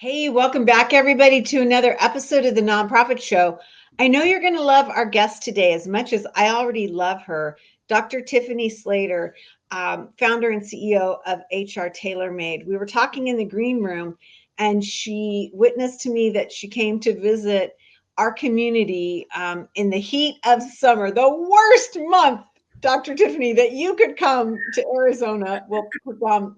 Hey, welcome back, everybody, to another episode of the Nonprofit Show. I know you're going to love our guest today as much as I already love her, Dr. Tiffany Slater, founder and CEO of HR TaylorMade. We were talking in the green room, and she witnessed to me that she came to visit our community in the heat of summer, the worst month, Dr. Tiffany, that you could come to Arizona, well,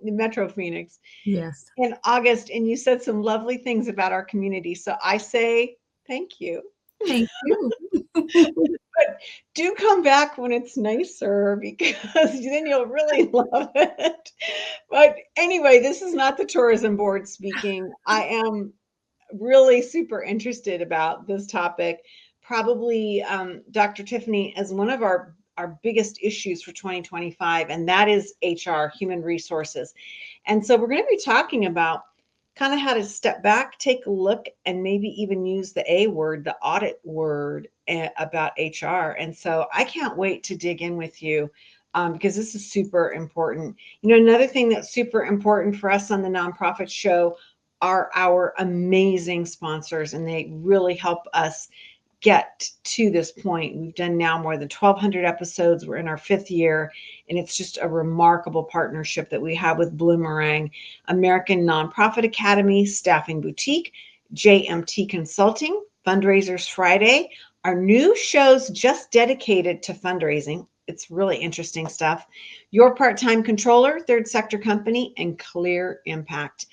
Metro Phoenix Yes. in August, and you said some lovely things about our community. So I say thank you. Thank you. But do come back when it's nicer because then you'll really love it. But anyway, this is not the tourism board speaking. I am really super interested about this topic. Probably Dr. Tiffany as one of our biggest issues for 2025, and that is HR, human resources. And so we're going to be talking about kind of how to step back, take a look, and maybe even use the A word, the audit word about HR. And so I can't wait to dig in with you because this is super important. You know, another thing that's super important for us on the Nonprofit Show are our amazing sponsors, and they really help us get to this point. We've done now more than 1,200 episodes. We're in our fifth year, and it's just a remarkable partnership that we have with Bloomerang, American Nonprofit Academy, Staffing Boutique, JMT Consulting, Fundraisers Friday, our new shows just dedicated to fundraising. It's really interesting stuff. Your Part-Time Controller, Third Sector Company, and Clear Impact.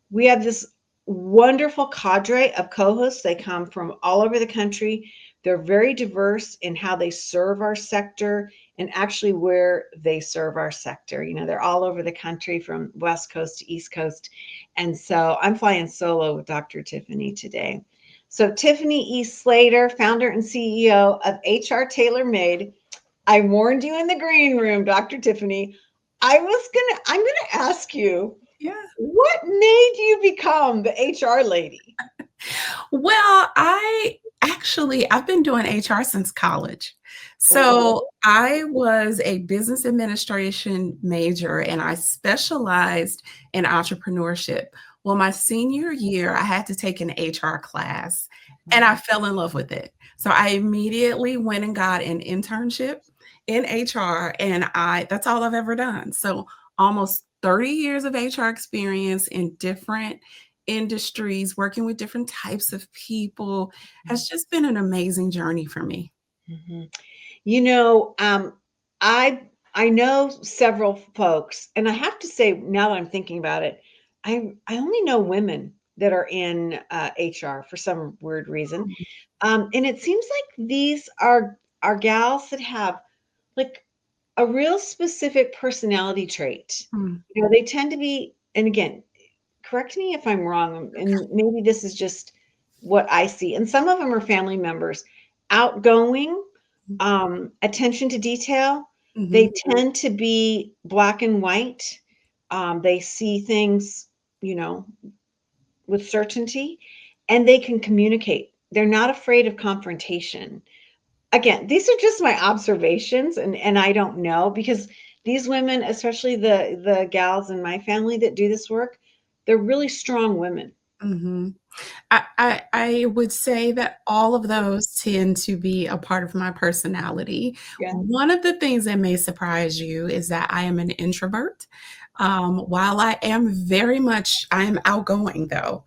We have this wonderful cadre of co-hosts. They come from all over the country. They're very diverse in how they serve our sector and actually where they serve our sector. You know, they're all over the country from West Coast to East Coast. And so I'm flying solo with Dr. Tiffany today. So Tiffany E. Slater, founder and CEO of HR TaylorMade. I warned you in the green room, Dr. Tiffany. I'm gonna ask you, Yeah. what made you become the HR lady? Well, I've been doing HR since college. Oh, So I was a business administration major and I specialized in entrepreneurship. Well, my senior year, I had to take an HR class and I fell in love with it. So I immediately went and got an internship in HR and that's all I've ever done. So almost 30 years of HR experience in different industries, working with different types of people has just been an amazing journey for me. mhm. You know, I know several folks, and I have to say, now that I'm thinking about it, I only know women that are in HR for some weird reason, and it seems like these are gals that have like a real specific personality trait. Mm. You know, they tend to be, and again, correct me if I'm wrong, and maybe this is just what I see. And some of them are family members, outgoing, attention to detail. Mhm. They tend to be black and white. They see things, you know, with certainty, and they can communicate. They're not afraid of confrontation. Again, these are just my observations, and I don't know because these women, especially the gals in my family that do this work, they're really strong women. Mhm. I would say that all of those tend to be a part of my personality. Yeah. One of the things that may surprise you is that I am an introvert. While I am outgoing though.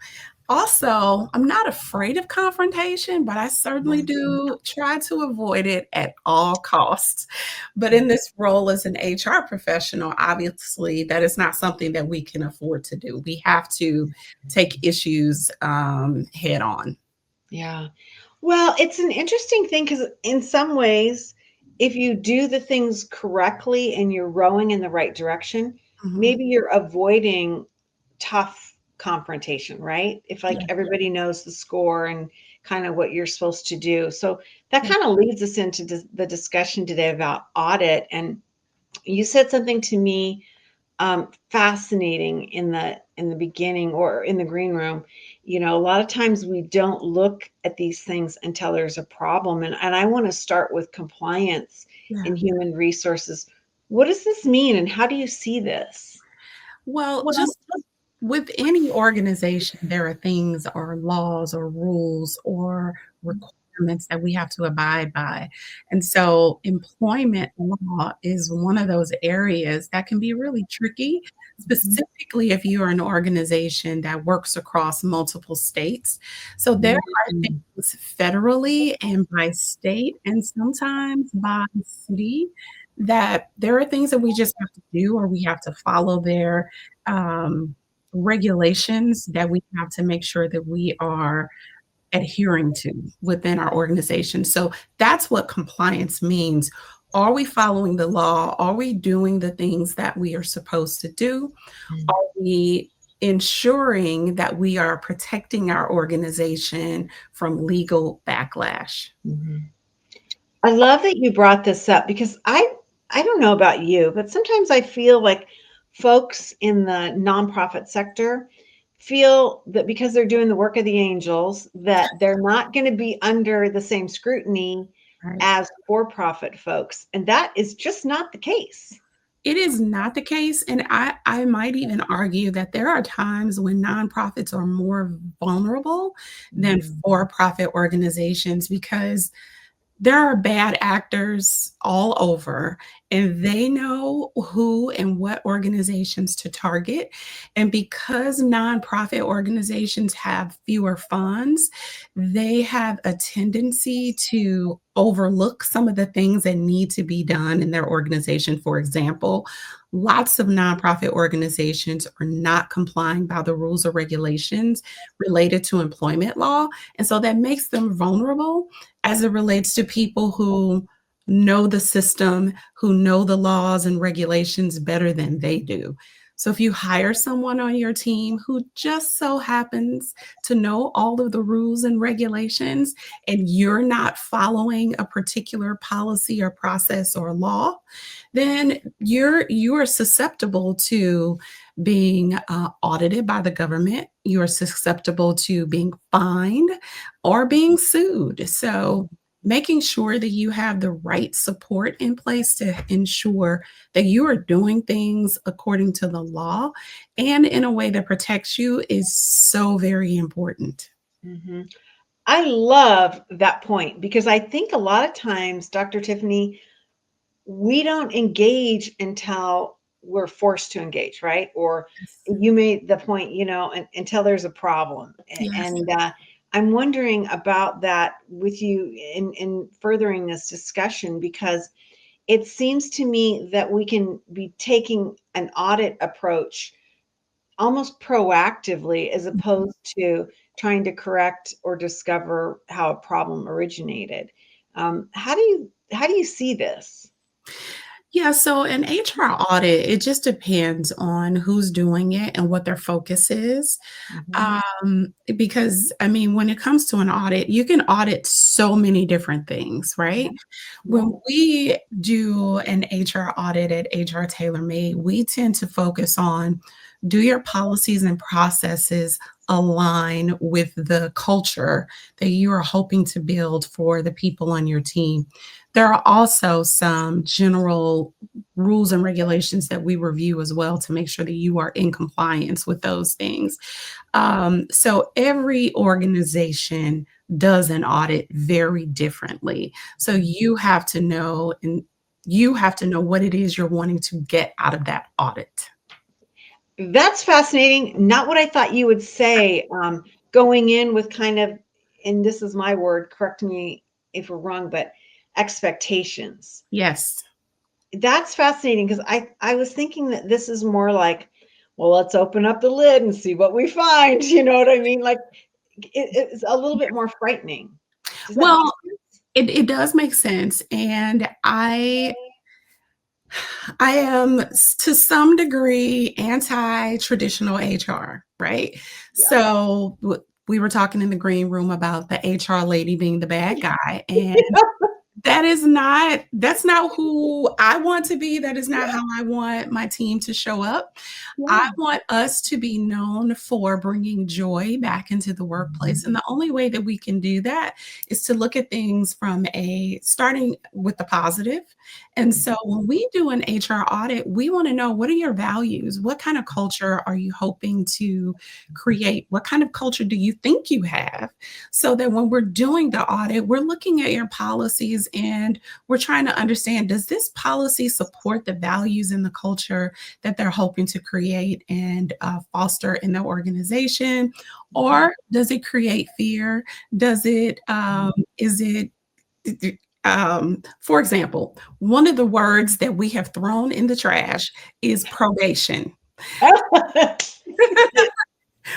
Also, I'm not afraid of confrontation, but I certainly do try to avoid it at all costs. But in this role as an HR professional, obviously, that is not something that we can afford to do. We have to take issues head on. Yeah. Well, it's an interesting thing because in some ways, if you do the things correctly and you're rowing in the right direction, Mhm. maybe you're avoiding tough confrontation, right? If like Yeah, everybody knows the score and kind of what you're supposed to do. So that yeah. kind of leads us into the discussion today about audit. And you said something to me fascinating in the beginning or in the green room. You know, a lot of times we don't look at these things until there's a problem, and I want to start with compliance Yeah. in human resources. What does this mean, and how do you see this? Well, Well, just with any organization, there are things or laws or rules or requirements that we have to abide by. And so employment law is one of those areas that can be really tricky, Mhm, specifically if you are an organization that works across multiple states. So there are mhm, things federally and by state and sometimes by city that there are things that we just have to do or we have to follow their um, regulations that we have to make sure that we are adhering to within our organization. So that's what compliance means. Are we following the law? Are we doing the things that we are supposed to do? Are we ensuring that we are protecting our organization from legal backlash? mhm. I love that you brought this up because I don't know about you, but sometimes I feel like folks in the nonprofit sector feel that because they're doing the work of the angels, that they're not going to be under the same scrutiny Right. as for-profit folks, and that is just not the case. It is not the case, and I might even argue that there are times when nonprofits are more vulnerable than Mhm, for-profit organizations because there are bad actors all over, and they know who and what organizations to target. And because nonprofit organizations have fewer funds, they have a tendency to overlook some of the things that need to be done in their organization. For example, lots of nonprofit organizations are not complying by the rules or regulations related to employment law. And so that makes them vulnerable as it relates to people who know the system, who know the laws and regulations better than they do. So if you hire someone on your team who just so happens to know all of the rules and regulations and you're not following a particular policy or process or law, then you are susceptible to being audited by the government. You are susceptible to being fined or being sued. So making sure that you have the right support in place to ensure that you are doing things according to the law and in a way that protects you is so very important. mhm. I love that point because I think a lot of times, Dr. Tiffany, we don't engage until we're forced to engage, right? Or Yes. you made the point, until there's a problem. Yes. And I'm wondering about that with you in furthering this discussion because it seems to me that we can be taking an audit approach almost proactively as opposed to trying to correct or discover how a problem originated. How do you see this? Yeah, so an HR audit, it just depends on who's doing it and what their focus is. Mhm. Because I mean, when it comes to an audit, you can audit so many different things, Yeah, right? yeah. When we do an HR audit at HR TaylorMade, we tend to focus on do your policies and processes align with the culture that you are hoping to build for the people on your team? There are also some general rules and regulations that we review as well to make sure that you are in compliance with those things. So every organization does an audit very differently. So you have to know and you have to know what it is you're wanting to get out of that audit. That's fascinating. Not what I thought you would say. Going in with kind of, and this is my word, correct me if we're wrong, but expectations. Yes. That's fascinating because I was thinking that this is more like, well, let's open up the lid and see what we find. You know what I mean? Like it's a little bit more frightening. Does that make Well, sense? it does make sense. And I am to some degree anti-traditional HR, right? Yeah. So we were talking in the green room about the HR lady being the bad guy. And That's not who I want to be. That is not how I want my team to show up. I Yeah. want us to be known for bringing joy back into the workplace. And the only way that we can do that is to look at things from starting with the positive. And so when we do an HR audit, we want to know, what are your values? What kind of culture are you hoping to create? What kind of culture do you think you have? So that when we're doing the audit, we're looking at your policies and we're trying to understand, does this policy support the values and the culture that they're hoping to create and foster in the organization? Or does it create fear? Is it, for example, one of the words that we have thrown in the trash is probation.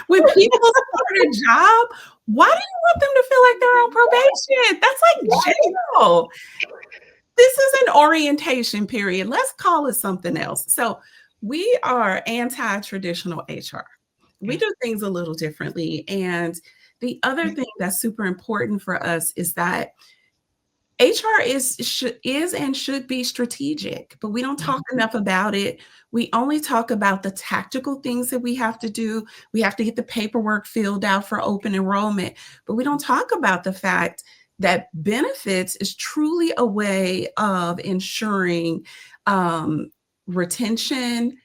When people start a job, why do you want them to feel like they're on probation? That's like jail. This is an orientation period. Let's call it something else. So we are anti-traditional HR. We do things a little differently. And the other thing that's super important for us is that HR is and should be strategic, but we don't talk enough about it. We only talk about the tactical things that we have to do. We have to get the paperwork filled out for open enrollment, but we don't talk about the fact that benefits is truly a way of ensuring retention,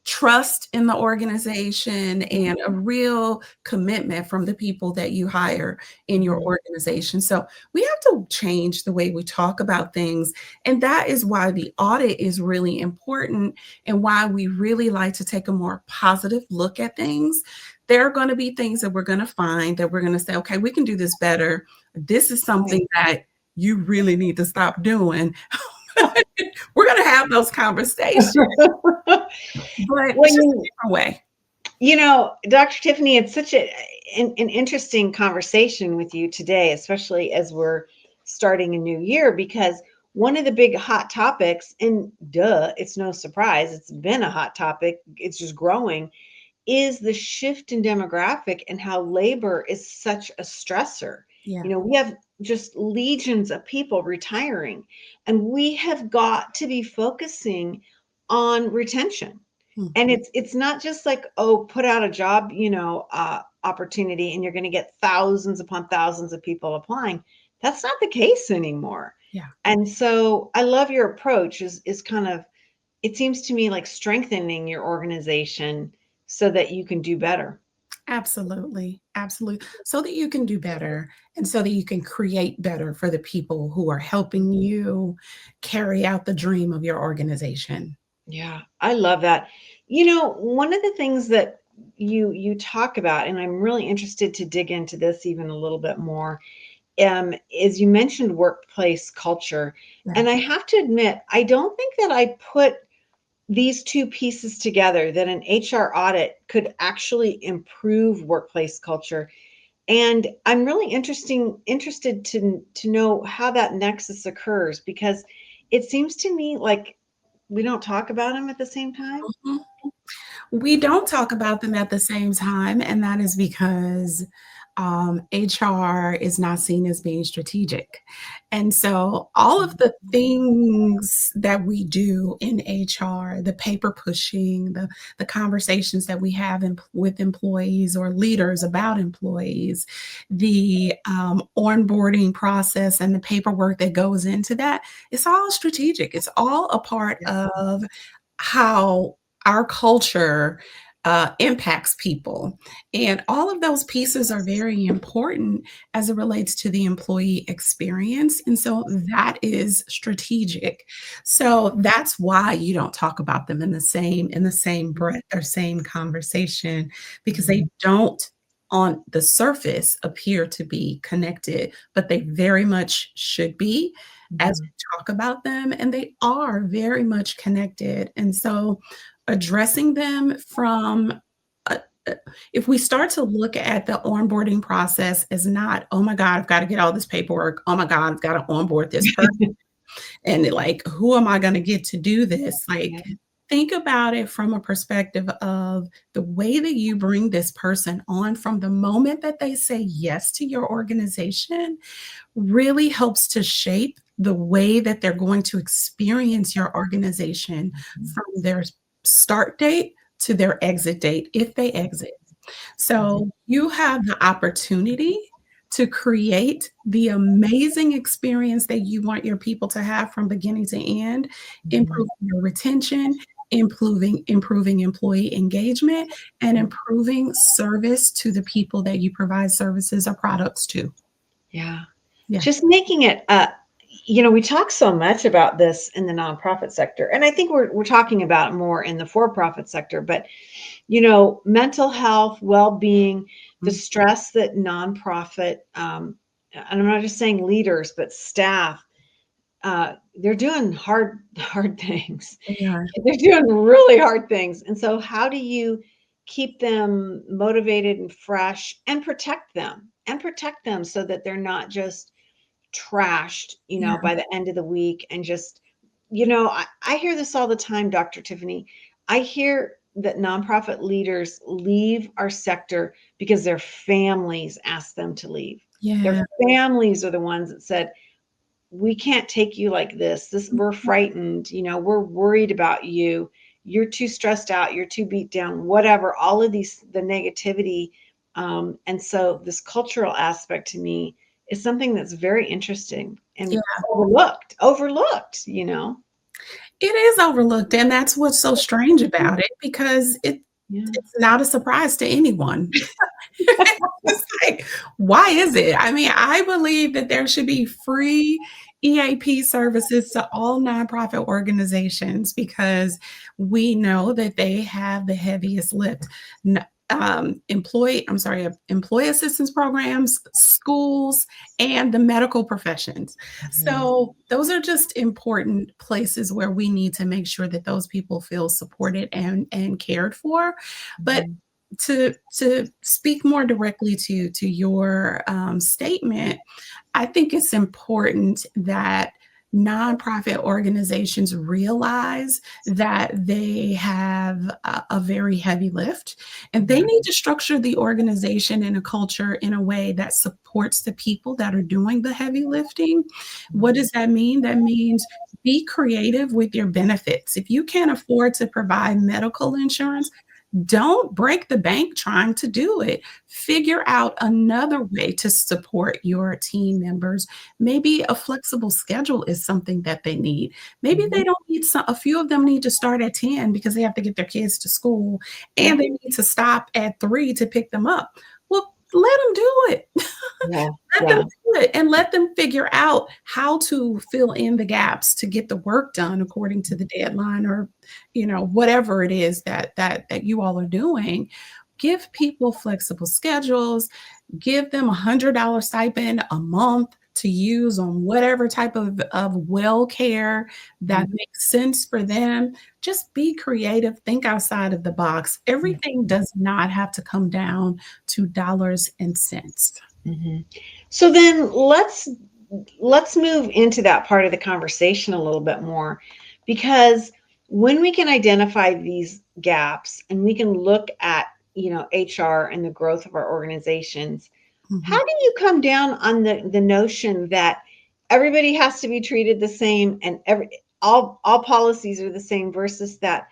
trust in the organization, and a real commitment from the people that you hire in your organization. So we have to change the way we talk about things. And that is why the audit is really important and why we really like to take a more positive look at things. There are going to be things that we're going to find that we're going to say, okay, we can do this better. This is something that you really need to stop doing. We're going to have those conversations. But it's just a different way. Dr. Tiffany, it's such an interesting conversation with you today, especially as we're starting a new year, because one of the big hot topics, and it's no surprise, it's been a hot topic, it's just growing, is the shift in demographic and how labor is such a stressor. Yeah. We have just legions of people retiring, and we have got to be focusing on retention. And it's not just like, put out a job, opportunity, and you're going to get thousands upon thousands of people applying. That's not the case anymore. Yeah. And so I love your approach is kind of, it seems to me like strengthening your organization so that you can do better. Absolutely. Absolutely. So that you can do better and so that you can create better for the people who are helping you carry out the dream of your organization. Yeah, I love that. One of the things that you talk about, and I'm really interested to dig into this even a little bit more, is you mentioned workplace culture. Yeah. And I have to admit, I don't think that I put these two pieces together, that an HR audit could actually improve workplace culture. And I'm really interested to know how that nexus occurs, because it seems to me like we don't talk about them at the same time. Mhm. We don't talk about them at the same time, and that is because HR is not seen as being strategic. And so all of the things that we do in HR, the paper pushing, the conversations that we have with employees or leaders about employees, the onboarding process and the paperwork that goes into that, it's all strategic. It's all a part of how our culture impacts people. And all of those pieces are very important as it relates to the employee experience. And so that is strategic. So that's why you don't talk about them in the same breath or same conversation, because they don't on the surface appear to be connected, but they very much should be as we talk about them, and they are very much connected. And so addressing them from if we start to look at the onboarding process as not, oh my God, I've got to get all this paperwork. Oh my God, I've got to onboard this person. And like, who am I going to get to do this? Like, think about it from a perspective of the way that you bring this person on from the moment that they say yes to your organization really helps to shape the way that they're going to experience your organization from their start date to their exit date, if they exit. So you have the opportunity to create the amazing experience that you want your people to have from beginning to end, improving your retention, improving employee engagement, and improving service to the people that you provide services or products to. Yeah. Yeah. Just making it we talk so much about this in the nonprofit sector, and I think we're talking about it more in the for-profit sector, but mental health, well-being, the Mm. stress that nonprofit, and I'm not just saying leaders, but staff, they're doing hard things. They are. They're doing really hard things. And so how do you keep them motivated and fresh and protect them so that they're not just trashed, Yeah. by the end of the week and just, I hear this all the time, Dr. Tiffany. I hear that nonprofit leaders leave our sector because their families ask them to leave. Their Yeah. families are the ones that said, we can't take you like this, we're frightened, we're worried about you, you're too stressed out, you're too beat down, whatever, all of the negativity. And so this cultural aspect to me is something that's very interesting and Yeah. overlooked. It is overlooked, and that's what's so strange about it because Yeah. it's not a surprise to anyone. It's like, why is it? I mean, I believe that there should be free EAP services to all nonprofit organizations because we know that they have the heaviest lift. Employee assistance programs, schools, and the medical professions. So those are just important places where we need to make sure that those people feel supported and cared for. But to speak more directly to your statement, I think it's important that nonprofit organizations realize that they have a very heavy lift, and they need to structure the organization and a culture in a way that supports the people that are doing the heavy lifting. What does that mean? That means be creative with your benefits. If you can't afford to provide medical insurance, don't break the bank trying to do it. Figure out another way to support your team members. Maybe a flexible schedule is something that they need. Maybe they don't need a few of them need to start at 10 because they have to get their kids to school and they need to stop at 3 to pick them up. Well, let them do it. Yeah. Let them do it and let them figure out how to fill in the gaps to get the work done according to the deadline or, whatever it is that you all are doing. Give people flexible schedules, give them $100 stipend a month to use on whatever type of well care that makes sense for them. Just be creative, think outside of the box. Everything does not have to come down to dollars and cents. So then let's move into that part of the conversation a little bit more, because when we can identify these gaps and we can look at HR and the growth of our organizations, how do you come down on the notion that everybody has to be treated the same and all policies are the same versus that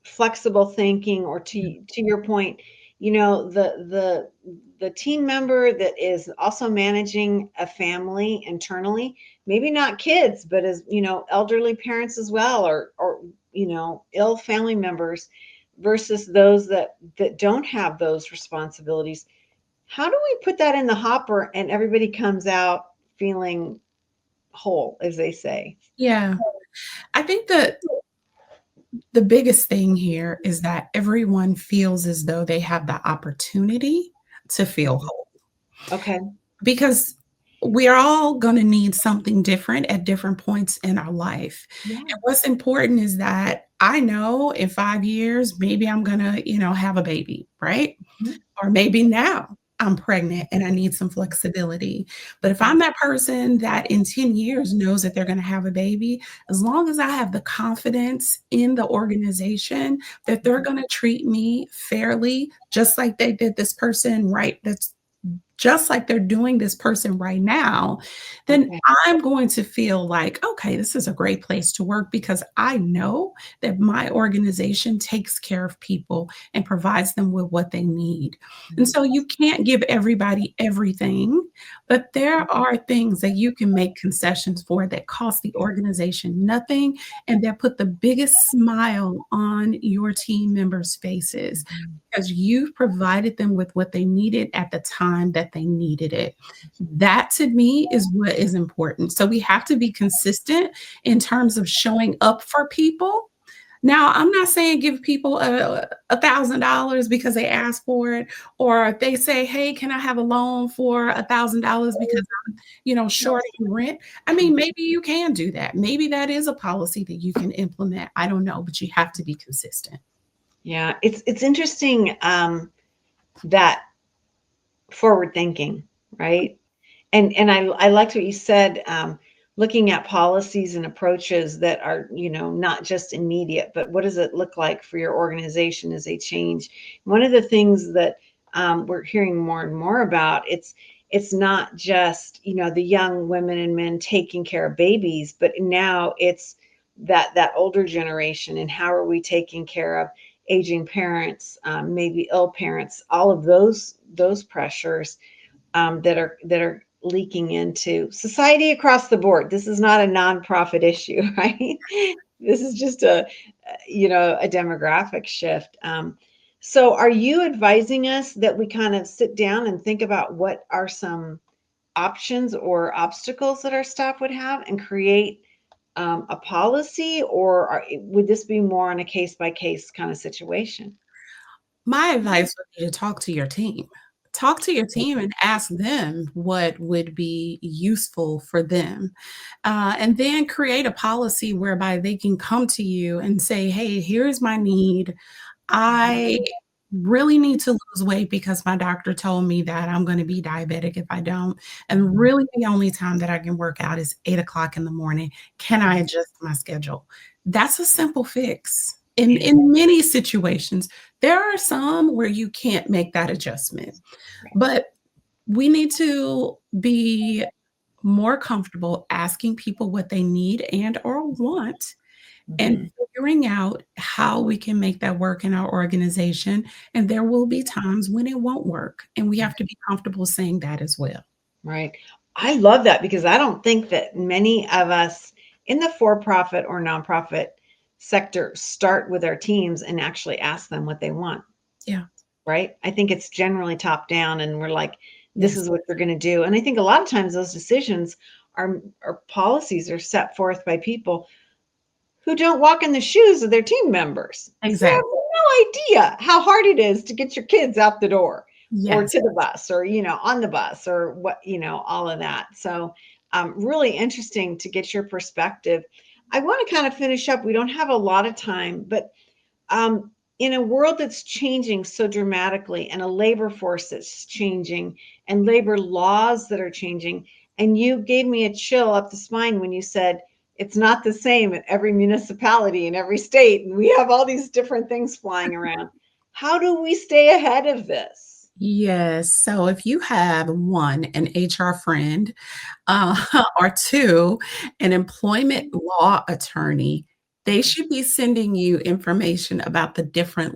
flexible thinking, or to your point, the team member that is also managing a family internally, maybe not kids, but as elderly parents as well, or ill family members, versus those that don't have those responsibilities. How do we put that in the hopper and everybody comes out feeling whole, as they say? Yeah. I think that the biggest thing here is that everyone feels as though they have the opportunity to feel whole. Okay. Because we're all going to need something different at different points in our life. Yeah. And what's important is that I know in 5 years, maybe I'm going to, have a baby, right? Or maybe now. I'm pregnant and I need some flexibility. But if I'm that person that in 10 years knows that they're going to have a baby, as long as I have the confidence in the organization that they're going to treat me fairly, just like they did this person, right? That's just like they're doing this person right now, then Okay. I'm going to feel like, okay, this is a great place to work because I know that my organization takes care of people and provides them with what they need. And so you can't give everybody everything, but there are things that you can make concessions for that cost the organization nothing and that put the biggest smile on your team members' faces because you've provided them with what they needed at the time that they needed it. That to me is what is important. So we have to be consistent in terms of showing up for people. Now, I'm not saying give people $1,000 because they ask for it, or if they say, "Hey, can I have a loan for $1,000 because I'm, short in rent?" I mean, maybe you can do that. Maybe that is a policy that you can implement. I don't know, but you have to be consistent. Yeah, it's interesting that forward thinking, right? And I liked what you said, looking at policies and approaches that are, not just immediate, but what does it look like for your organization as they change? One of the things that we're hearing more and more about, it's not just, the young women and men taking care of babies, but now it's that older generation, and how are we taking care of aging parents, maybe ill parents, all of those pressures that are leaking into society across the board. This is not a nonprofit issue, right? This is just a demographic shift. So are you advising us that we kind of sit down and think about what are some options or obstacles that our staff would have and create a policy, or would this be more on a case by case kind of situation? My advice would be to talk to your team. Talk to your team and ask them what would be useful for them. And then create a policy whereby they can come to you and say, "Hey, here's my need. I really need to lose weight because my doctor told me that I'm going to be diabetic if I don't. And really, the only time that I can work out is 8 o'clock in the morning. Can I adjust my schedule?" That's a simple fix. In many situations, there are some where you can't make that adjustment, but we need to be more comfortable asking people what they need and or want and Mhm. figuring out how we can make that work in our organization. And there will be times when it won't work, and we have to be comfortable saying that as well. Right. I love that because I don't think that many of us in the for-profit or nonprofit sector start with our teams and actually ask them what they want, Yeah. right? I think it's generally top down and we're like, this Yes. is what you're going to do. And I think a lot of times those decisions are policies are set forth by people who don't walk in the shoes of their team members. So they have Exactly. no idea how hard it is to get your kids out the door or Yes. to the bus or, on the bus or what, all of that. So really interesting to get your perspective. I want to kind of finish up. We don't have a lot of time, but in a world that's changing so dramatically and a labor force that's changing and labor laws that are changing, and you gave me a chill up the spine when you said it's not the same in every municipality in every state, and we have all these different things flying around. How do we stay ahead of this? Yes. So if you have one, an HR friend, uh, or two, an employment law attorney, they should be sending you information about the different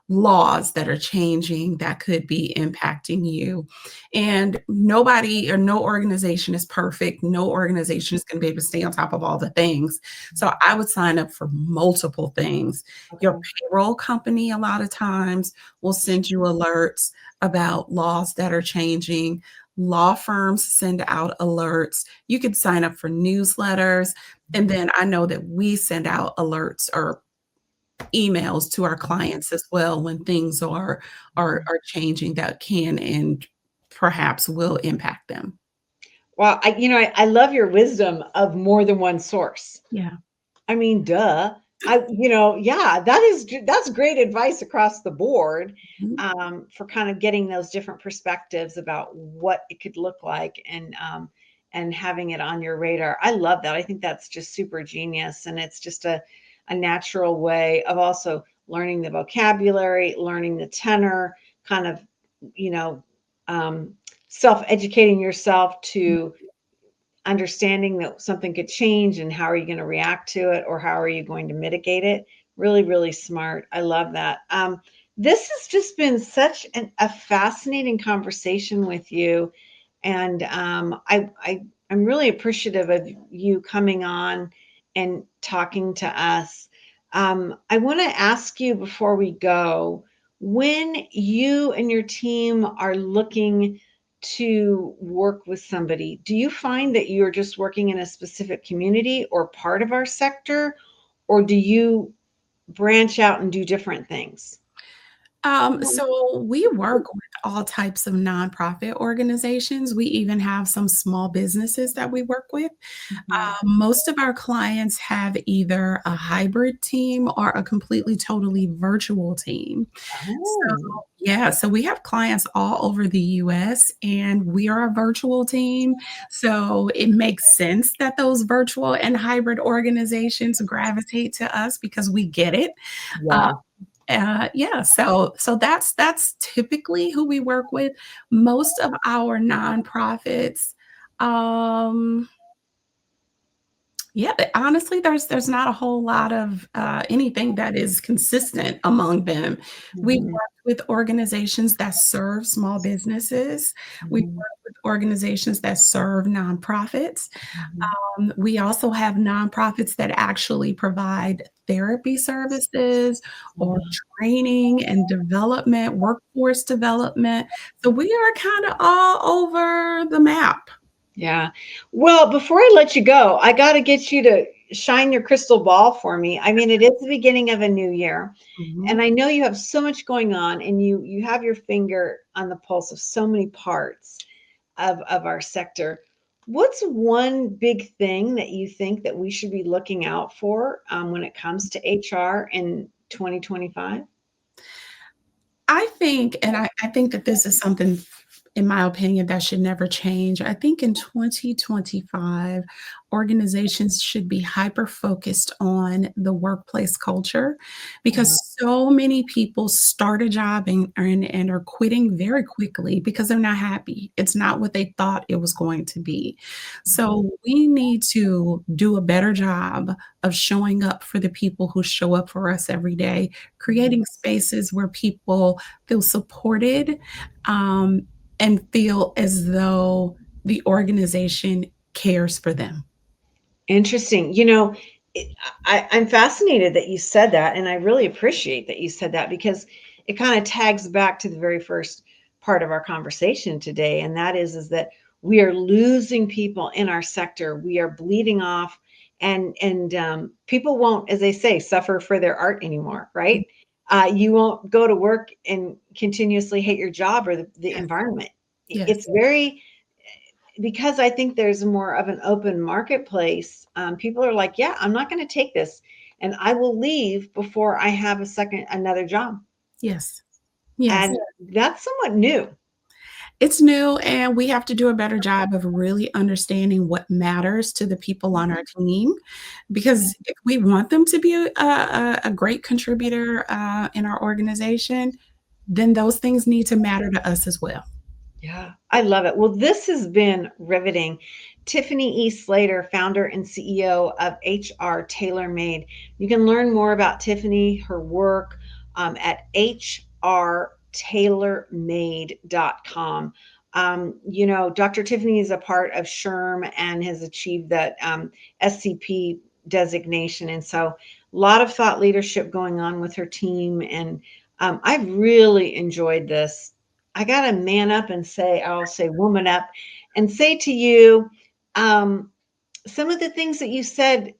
laws that are changing that could be impacting you. And nobody or no organization is perfect. No organization is going to be able to stay on top of all the things. So I would sign up for multiple things. Your Okay. payroll company, a lot of times, will send you alerts about laws that are changing. Law firms send out alerts. You could sign up for newsletters. And then I know that we send out alerts or emails to our clients as well when things are changing that can and perhaps will impact them. Well, I love your wisdom of more than one source. Yeah. I mean, duh. that's great advice across the board, Mhm. for kind of getting those different perspectives about what it could look like, and having it on your radar. I love that. I think that's just super genius, and it's just a natural way of also learning the vocabulary, learning the tenor, kind of, you know, um, self-educating yourself to understanding that something could change, and how are you going to react to it, or how are you going to mitigate it. Really, really smart. I love that. This has just been such a fascinating conversation with you, and I'm really appreciative of you coming on and talking to us. I want to ask you before we go, when you and your team are looking to work with somebody, do you find that you're just working in a specific community or part of our sector, or do you branch out and do different things? So we work with all types of nonprofit organizations. We even have some small businesses that we work with. Mhm. Most of our clients have either a hybrid team or a completely, totally virtual team. So, Oh, yeah, so we have clients all over the US and we are a virtual team. So it makes sense that those virtual and hybrid organizations gravitate to us because we get it. Uh, yeah. yeah, so that's typically who we work with. Most of our nonprofits, um, yeah, honestly, there's not a whole lot of, anything that is consistent among them. We Mhm, work with organizations that serve small businesses. We mhm, work with organizations that serve nonprofits. mhm. We also have nonprofits that actually provide therapy services or Mhm. training and development, workforce development. So we are kinda all over the map. Yeah. Well, before I let you go, I got to get you to shine your crystal ball for me. I mean, it is the beginning of a new year, and Mhm. I know you have so much going on, and you have your finger on the pulse of so many parts of our sector. What's one big thing that you think that we should be looking out for, when it comes to HR in 2025? I think and I think that this is something, in my opinion, that should never change. I think in 2025, organizations should be hyper focused on the workplace culture Uh, because so many people start a job and are quitting very quickly because they're not happy. It's not what they thought it was going to be. mhm. So we need to do a better job of showing up for the people who show up for us every day, creating spaces where people feel supported, um, and feel as though the organization cares for them. Interesting. I'm fascinated that you said that, and I really appreciate that you said that, because it kind of tags back to the very first part of our conversation today, and that is that we are losing people in our sector. We are bleeding off, and people won't, as they say, suffer for their art anymore, right? You won't go to work and continuously hate your job or the Yes, environment. It's yes, very, because I think there's more of an open marketplace. People are like, yeah, I'm not going to take this, and I will leave before I have another job. yes, yes. And that's somewhat new. It's new, and we have to do a better job of really understanding what matters to the people on our team, because if we want them to be a great contributor, in our organization, then those things need to matter to us as well. Yeah, I love it. Well, this has been riveting. Tiffany E. Slater, founder and CEO of HR Tailor Made. You can learn more about Tiffany, her work, at hrtailormade.com. Dr. Tiffany is a part of SHRM and has achieved that SCP designation. And so, a lot of thought leadership going on with her team. And I've really enjoyed this. I got to man up and say, I'll say, woman up, and say to you, um, some of the things that you said,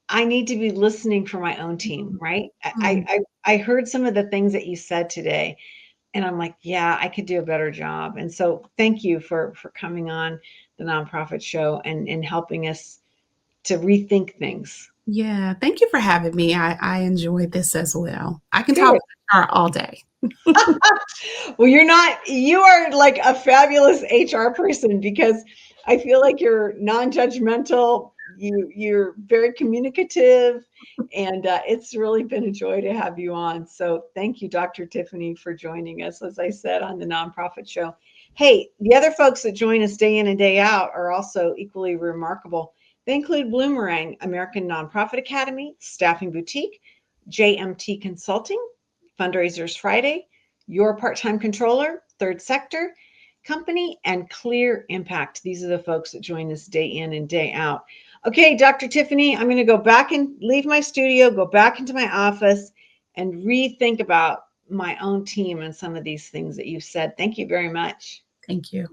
I need to be listening for my own team, right? Mhm. I heard some of the things that you said today, and I'm like, yeah, I could do a better job. And so, thank you for coming on the nonprofit show and helping us to rethink things. Yeah, thank you for having me. I enjoyed this as well. I can talk Good. with HR all day. Well, you are like a fabulous HR person because I feel like you're non-judgmental, you're very communicative, and it's really been a joy to have you on. So thank you, Dr. Tiffany, for joining us, as I said, on the Nonprofit Show. Hey, the other folks that join us day in and day out are also equally remarkable. They include Bloomerang, American Nonprofit Academy, Staffing Boutique, JMT Consulting, Fundraisers Friday, Your Part-Time Controller, Third Sector Company, and Clear Impact. These are the folks that join us day in and day out. Okay, Dr. Tiffany, I'm going to go back and leave my studio, go back into my office, and rethink about my own team and some of these things that you said. Thank you very much. Thank you.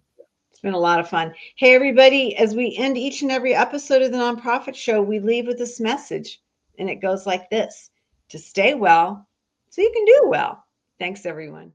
It's been a lot of fun. Hey, everybody, as we end each and every episode of the Nonprofit Show, we leave with this message, and it goes like this: to stay well so you can do well. Thanks, everyone.